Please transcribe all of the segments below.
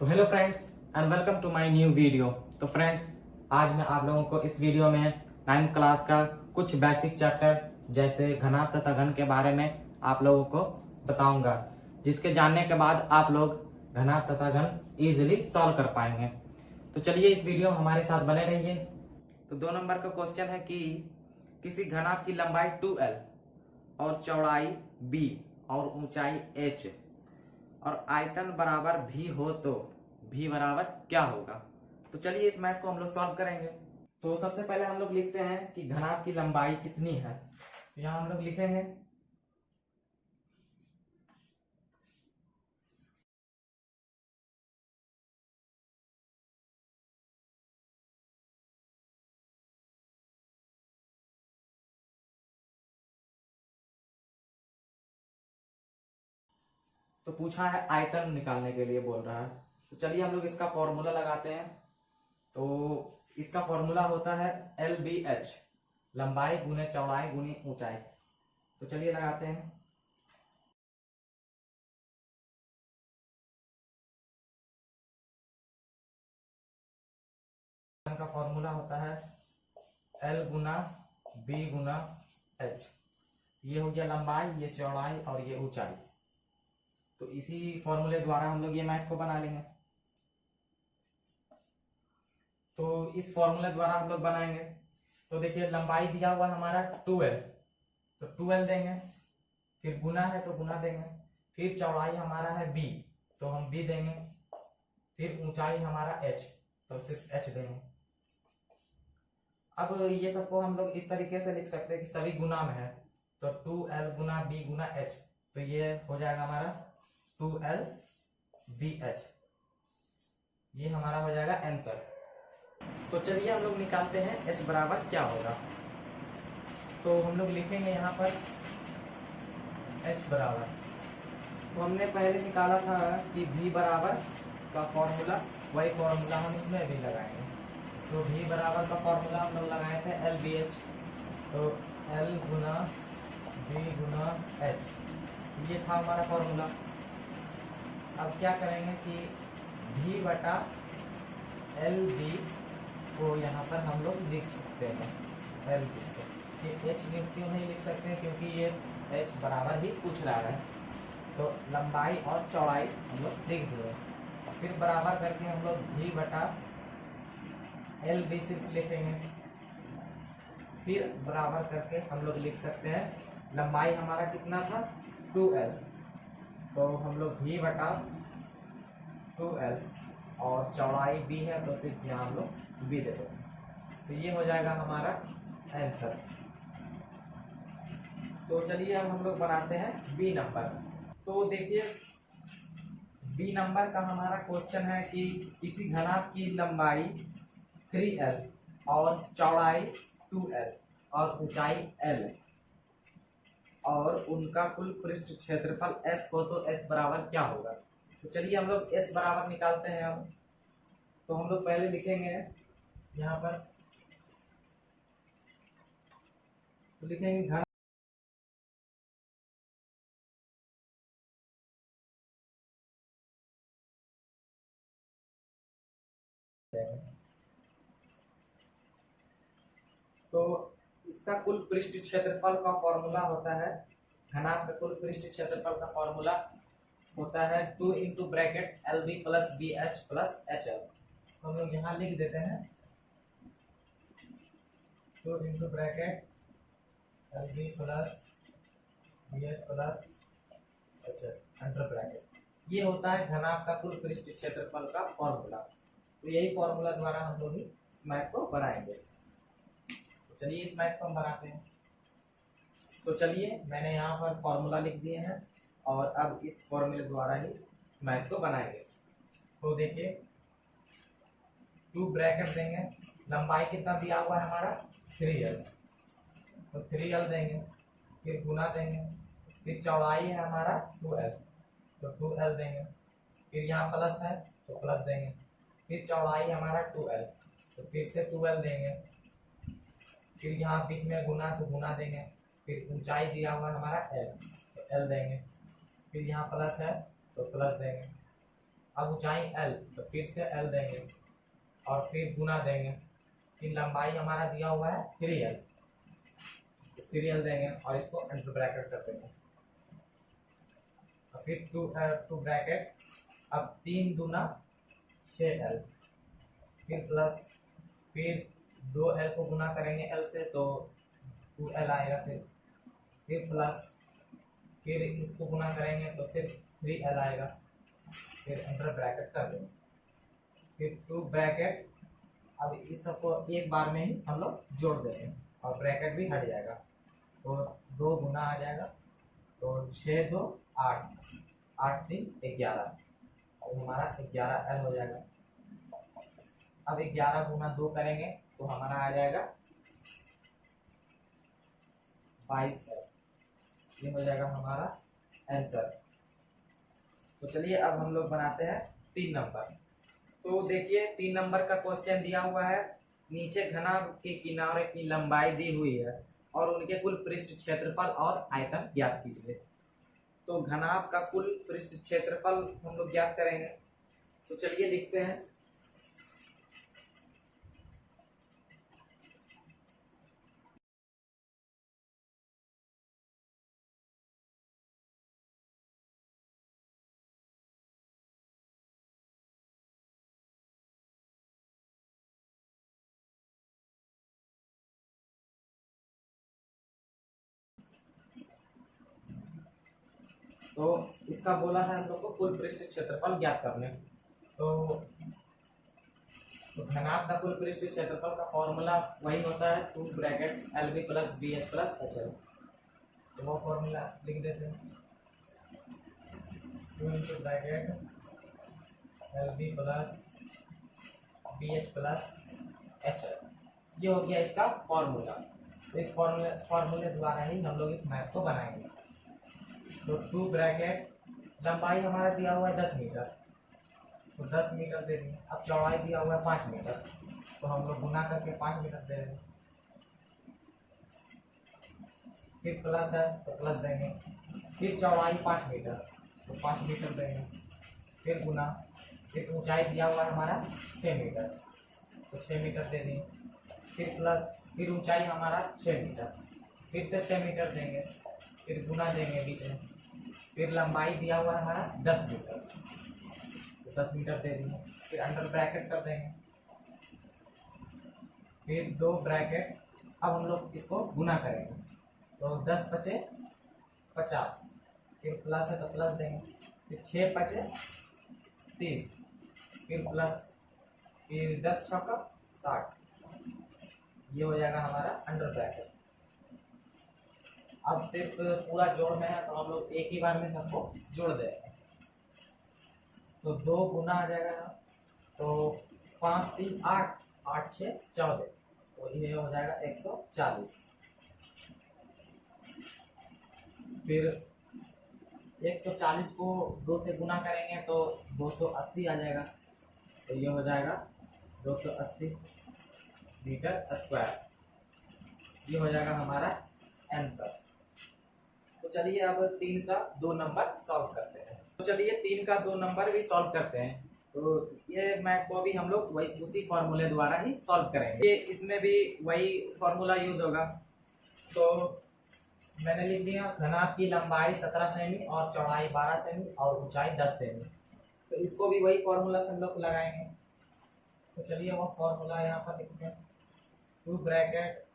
तो hello friends and welcome to my new video. तो friends, आज मैं आप लोगों को इस वीडियो में 9th क्लास का कुछ बेसिक चैप्टर जैसे घनाभ तथा घन के बारे में आप लोगों को बताऊंगा, जिसके जानने के बाद आप लोग घनाभ तथा घन इजीली सॉल्व कर पाएंगे। तो चलिए इस वीडियो में हमारे साथ बने रहिए। तो 2 नंबर का क्वेश्चन है कि किसी घनाभ की लंबाई 2l और चौड़ाई b और ऊंचाई h और आयतन बराबर भी हो तो भी बराबर क्या होगा। तो चलिए इस मैथ को हम लोग सॉल्व करेंगे। तो सबसे पहले हम लोग लिखते हैं कि घनाभ की लंबाई कितनी है। तो यहां हम लोग लिखेंगे तो पूछा है आयतन निकालने के लिए बोल रहा है। तो चलिए हम लोग इसका फॉर्मूला लगाते हैं। तो इसका फॉर्मूला होता है LBH, लंबाई गुने चौड़ाई गुने ऊंचाई। तो चलिए लगाते हैं। का फॉर्मूला होता है L गुना B गुना H। ये हो गया लंबाई, ये चौड़ाई और ये ऊंचाई। तो इसी फॉर्मूले द्वारा हम लोग ये मैथ को बना लेंगे। तो इस फॉर्मूले द्वारा हम लोग बनाएंगे। तो देखिए लंबाई दिया हुआ है हमारा 2l, तो 2l देंगे, फिर गुना है तो गुना देंगे, फिर चौड़ाई हमारा है b तो हम b देंगे, फिर ऊंचाई हमारा h तो सिर्फ h देंगे। अब ये सबको हम लोग इस तरीके से लिख सकते हैं कि सभी गुना में है, तो 2l गुना b गुना h, तो ये हो जाएगा हमारा 2l bh। ये हमारा हो जाएगा आंसर। तो चलिए हम लोग निकालते हैं h बराबर क्या होगा। तो हम लोग लिखेंगे यहाँ पर h बराबर, तो हमने पहले निकाला था कि v बराबर का फॉर्मूला, वही फॉर्मूला हम इसमें भी लगाएंगे। तो v बराबर का फॉर्मूला हम लोग लगाए थे LBH, तो L गुना B गुना H, ये था हमारा फॉर्मूला। अब क्या करेंगे कि v बटा LB को यहाँ पर हम लोग लिख सकते हैं LB को। ये h क्यों नहीं लिख सकते हैं, क्योंकि ये h बराबर ही पूछ रहा है। तो लंबाई और चौड़ाई हम लोग लिख दिए, फिर बराबर करके हम लोग v बटा LB सिर्फ लिखेंगे, फिर बराबर करके हम लोग लिख सकते हैं लंबाई हमारा कितना था 2l, तो हम लोग v बटा 2l और चौड़ाई b है तो सिर्फ यहाँ हम लोग b दे देंगे। तो ये हो जाएगा हमारा आंसर। तो चलिए अब हम लोग बनाते हैं b नंबर। तो देखिए b नंबर का हमारा क्वेश्चन है कि किसी घनाभ की लंबाई 3l और चौड़ाई 2l और ऊंचाई l और उनका कुल पृष्ठ क्षेत्रफल s हो तो s बराबर क्या होगा। तो चलिए हम लोग s बराबर निकालते हैं। हम तो हम लोग पहले लिखेंगे यहाँ पर, तो लिखेंगे घन तो इसका कुल पृष्ठ क्षेत्रफल का फॉर्मूला होता है, घनाभ का कुल पृष्ठ क्षेत्रफल का फॉर्मूला होता है 2 into bracket LB plus BH plus HL। तो हम लोग यहाँ लिख देते हैं 2 into bracket LB plus BH plus HL under bracket. ये होता है घनाभ का कुल पृष्ठ क्षेत्रफल का फॉर्मूला। तो यही फॉर्मूला द्वारा हम लोग इस मैथ को बनाएंगे। तो चलिए इस मैथ को हम बनाते हैं। तो चलिए मैंने यहाँ पर फॉर्मूला लिख दिए हैं और अब इस फॉर्मूले द्वारा ही इस मैथ को बनाएंगे। तो देखिए 2 ब्रैकेट देंगे, लंबाई कितना दिया हुआ है हमारा 3l, तो 3l देंगे, फिर गुना देंगे, फिर चौड़ाई है हमारा 2l, तो 2l देंगे, फिर यहाँ प्लस है तो प्लस देंगे, फिर चौड़ाई हमारा 2l, तो फिर से 2l देंगे, फिर यहाँ बीच में गुना तो गुना देंगे, फिर ऊंचाई दिया हुआ हमारा l, तो l देंगे, फिर यहाँ प्लस है तो प्लस देंगे। अब ऊंचाई एल, तो फिर से एल देंगे और फिर गुना देंगे, फिर लंबाई हमारा दिया हुआ है 3l, तो 3l देंगे और इसको अंडर ब्रैकेट कर देंगे और फिर टू ब्रैकेट, अब 3 दूना 6l, फिर प्लस, फिर 2l को गुना करेंगे l से तो 2l आएगा सिर्फ, फिर प्लस, फिर इसको गुना करेंगे तो सिर्फ 3l आएगा, फिर अंडर ब्रैकेट कर देंगे, फिर 2 ब्रैकेट, अब इस सबको एक बार में ही हम लोग जोड़ देंगे और ब्रैकेट भी हट जाएगा, तो 2 गुना आ जाएगा, तो 6 2 8, 8 3 11, और हमारा 11l हो जाएगा। अब 11 गुना 2 करेंगे तो हमारा आ जाएगा 22l, ये हो जाएगा हमारा आंसर। तो चलिए अब हम लोग बनाते हैं 3 नंबर। तो देखिए 3 नंबर का क्वेश्चन दिया हुआ है, नीचे घनाभ के किनारे की लंबाई दी हुई है और उनके कुल पृष्ठ क्षेत्रफल और आयतन ज्ञात कीजिए। तो घनाभ का कुल पृष्ठ क्षेत्रफल हम लोग ज्ञात करेंगे, तो चलिए लिखते हैं। तो इसका बोला है हम लोग को कुल पृष्ठ क्षेत्रफल ज्ञात करने, तो घनाभ का कुल पृष्ठ क्षेत्रफल का फॉर्मूला वही होता है 2 bracket LB plus BH plus HL, तो वो फॉर्मूला लिख देते हैं, 2 into bracket LB plus BH plus HL, ये हो गया इसका फॉर्मूला। तो इस फॉर्मूले द्वारा ही हम लोग इस मैथ को बनाएंगे। तो 2 ब्रैकेट, लंबाई हमारा दिया हुआ है 10 मीटर, तो 10 मीटर दे देंगे। अब चौड़ाई दिया हुआ है 5 मीटर, तो हम लोग गुना करके 5 मीटर दे देंगे, फिर प्लस है तो प्लस देंगे, फिर चौड़ाई 5 मीटर, तो 5 मीटर देंगे, फिर गुना, फिर ऊंचाई दिया हुआ है हमारा 6 मीटर, तो 6 मीटर दे देंगे, फिर प्लस, फिर ऊंचाई हमारा 6 मीटर, फिर से 6 मीटर देंगे, फिर गुना देंगे बीच में, फिर लंबाई दिया हुआ है हमारा 10 मीटर, तो 10 मीटर दे देंगे, फिर अंडर ब्रैकेट कर देंगे, फिर 2 ब्रैकेट, अब हम लोग इसको गुना करेंगे, तो 10 पचे 50, फिर प्लस है तो प्लस देंगे, फिर 6 पचे 30, फिर प्लस, फिर 10 छक्का 60, ये हो जाएगा हमारा अंडर ब्रैकेट। अब सिर्फ पूरा जोड़ में है तो हम लोग एक ही बार में सबको जोड़ देंगे, तो 2 गुना आ जाएगा, तो 5 3 8, 8 6 14, तो ये हो जाएगा 140, फिर 140 को 2 से गुना करेंगे तो 280 आ जाएगा, तो ये हो जाएगा 280 मीटर स्क्वायर, ये हो जाएगा हमारा आंसर। तो चलिए अब 3 का 2 नंबर सॉल्व करते हैं। तो चलिए 3 का 2 नंबर भी सॉल्व करते हैं। तो ये मैथ को भी हम लोग वही उसी फॉर्मूले द्वारा ही सॉल्व करेंगे, ये इसमें भी वही फॉर्मूला यूज होगा। तो मैंने लिख दिया घनाभ की लंबाई 17 सेमी और चौड़ाई 12 सेमी और ऊंचाई 10 सेमी, तो इसको भी वही फॉर्मूला से हम लोग लगाएंगे। तो चलिए वो फॉर्मूला यहाँ पर लिखते हैं, 2 bracket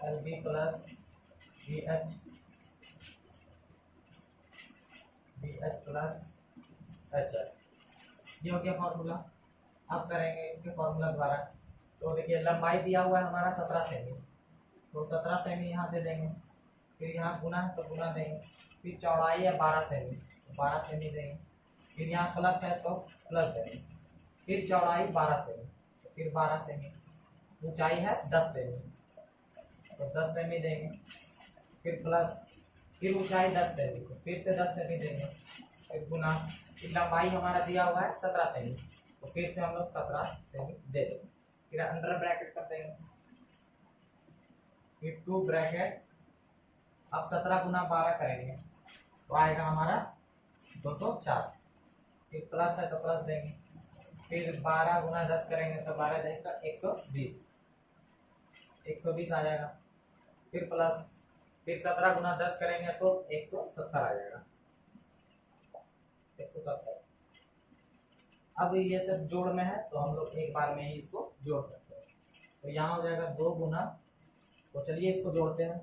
LB plus BH plus HL, ये हो गया फॉर्मूला। अब करेंगे इसके फॉर्मूला द्वारा। तो देखिए लंबाई दिया हुआ है हमारा 17 सेमी, तो 17 सेमी यहाँ दे देंगे, फिर यहाँ गुना है तो गुना देंगे, फिर चौड़ाई है 12 सेमी, तो 12 सेमी देंगे, फिर यहाँ प्लस है तो प्लस देंगे, फिर चौड़ाई 12 सेमी, तो फिर 12 सेमी, ऊंचाई है 10 सेमी, तो 10 सेमी देंगे, फिर प्लस, फिर ऊंचाई 10 सेमी, तो फिर से 10 सेमी देंगे, फिर गुना, फिर लंबाई हमारा दिया हुआ है 17 सेमी, तो फिर से हम लोग 17 सेमी दे देंगे, फिर अंडर ब्रैकेट कर देंगे, फिर 2 ब्रैकेट, अब 17 गुना 12 करेंगे तो आएगा हमारा 204, फिर प्लस है तो प्लस देंगे, फिर 12 गुना 10 करेंगे तो 12 देगा 120, 120 आ जाएगा। फिर प्लस, फिर 17 गुना 10 करेंगे तो 170 आ जाएगा, 170। अब ये सब जोड़ में है तो हम लोग एक बार में ही इसको जोड़ सकते हैं। तो यहाँ हो जाएगा 2 गुना, तो चलिए इसको जोड़ते हैं।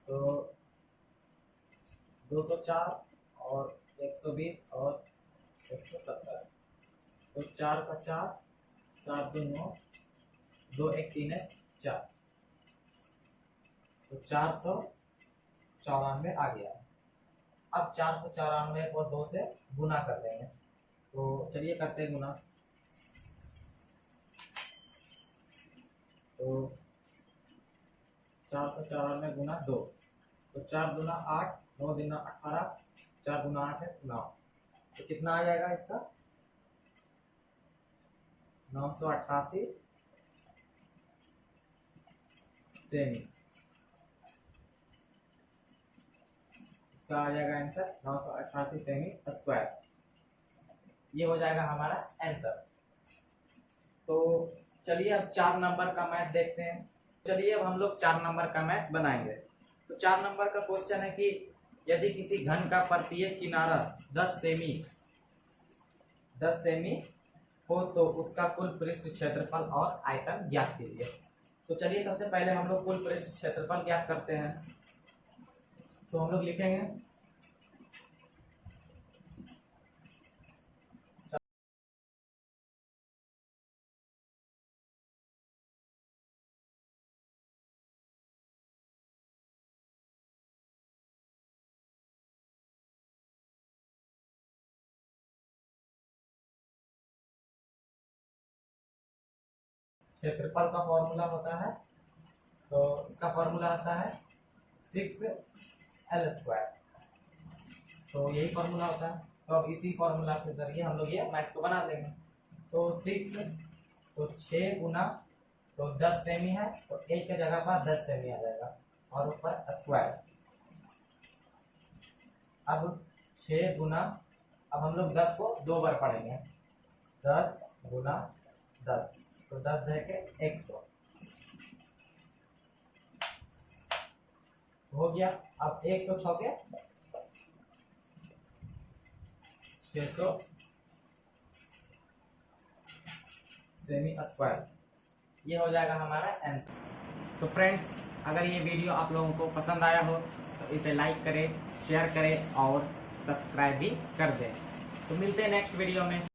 तो 204 और 120 और 170, तो 4 का 4, 7 2 9, 2 1 3 है 4, तो 494 आ गया। अब 494 को 2 से गुना कर देंगे, तो चलिए करते हैं गुना। तो 494 गुना 2, तो 4 दूना 8, 9 दूना 18, 4 गुना 8 है 9, तो कितना आ जाएगा इसका 988 सेमी। इसका आ जाएगा आंसर 988 सेमी स्क्वायर। ये हो जाएगा हमारा आंसर। तो चलिए अब 4 नंबर का मैथ देखते हैं। चलिए अब हम लोग 4 नंबर का मैथ बनाएंगे। तो 4 नंबर का क्वेश्चन है कि यदि किसी घन का प्रत्येक किनारा 10 सेमी हो तो उसका कुल पृष्ठ क्षेत्रफल और आयतन ज्ञात कीजिए। तो चलिए सबसे पहले हम लोग कुल पृष्ठ क्षेत्रफल ज्ञात करते हैं। तो हम लोग लिखेंगे क्षेत्रफल का फॉर्मूला होता है, तो इसका फॉर्मूला आता है 6L²। तो यही फॉर्मूला होता है। तो अब इसी फॉर्मूला के जरिए हम लोग ये मैथ को बना देंगे। तो 6, तो 6 गुना, तो 10 सेमी है तो A के जगह पर 10 सेमी आ जाएगा और ऊपर स्क्वायर। अब 6 गुना, अब हम लोग 10 को 2 बार पढ़ेंगे, 10 गुना 10, तो 10 दे के 100 हो गया। अब 106 के 600 सेमी स्क्वायर, ये हो जाएगा हमारा आंसर। तो फ्रेंड्स, अगर ये वीडियो आप लोगों को पसंद आया हो तो इसे लाइक करें, शेयर करें और सब्सक्राइब भी कर दें। तो मिलते हैं नेक्स्ट वीडियो में।